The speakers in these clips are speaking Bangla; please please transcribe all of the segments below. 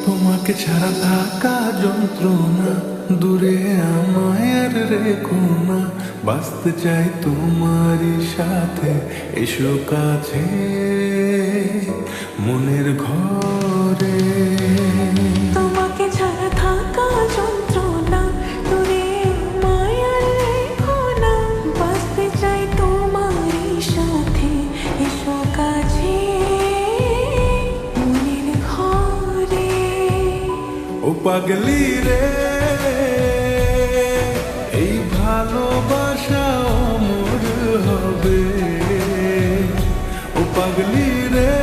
তোমাকে ছাড়া থাকা যন্ত্রণা, দূরে আমায় আর রেখো না। বাঁচতে চাই তোমারই সাথে, এসো কাছে মনের ঘরে। তোমাকে ছাড়া থাকা যন্ত্রণা, দূরে আমায় আর রেখো না। বাঁচতে চাই তোমারই সাথে, এসো কাছে মনের ঘরে। ও পাগলি রে, এই ভালোবাসা অমর হবে। ও পাগলি রে,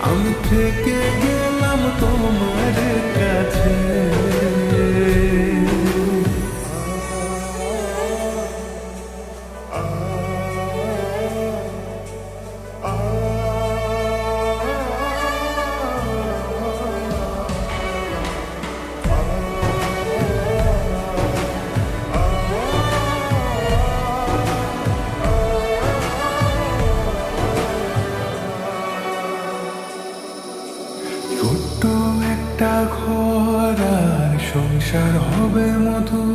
আমি থেকে গেলাম তোমার কাছে। ছোট্ট একটা ঘর আর সংসার হবে মধু,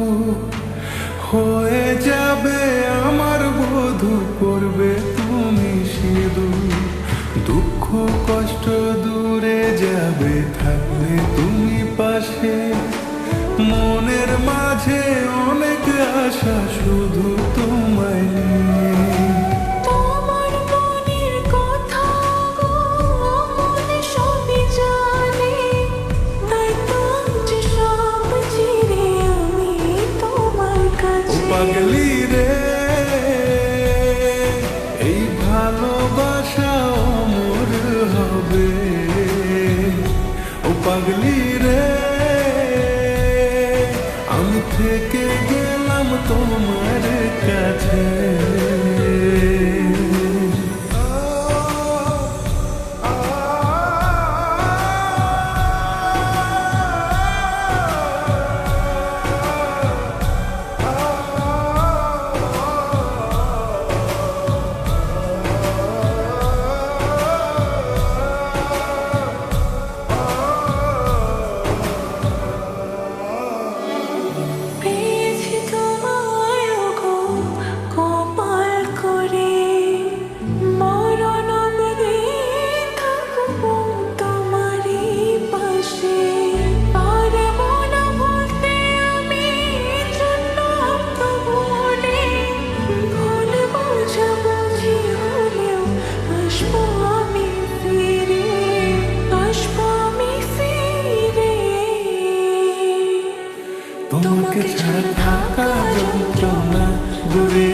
হয়ে যাবে আমার বধূ, করবে তুমি সিধু। দুঃখ কষ্ট দূরে যাবে, থাকলে তুমি পাশে। মনের মাঝে অনেক আশা, শুধু তোমায় নিয়ে। তোমার মনের কথা গো মনে সবই জানে, তাই তো যে সব ছেড়ে আমি তোমার ও কাছে। পাগলি রে, এই ভালোবাসা অমর হবে। ও পাগলি রে, আমি থেকে গেলাম তোমার কাছে। পেয়েছি তোমায় গো কপাল করে, মরণ অবধি থাকবো তোমারই পাশে। পারবো না ভুলতে আমি জন্ম ভুলে, ভুল বোঝাবুঝি হলেও আসবো আমি ফিরে, আসবো আমি ফিরে। তোমাকে ছাড়া থাকা যন্ত্রণা, দূরে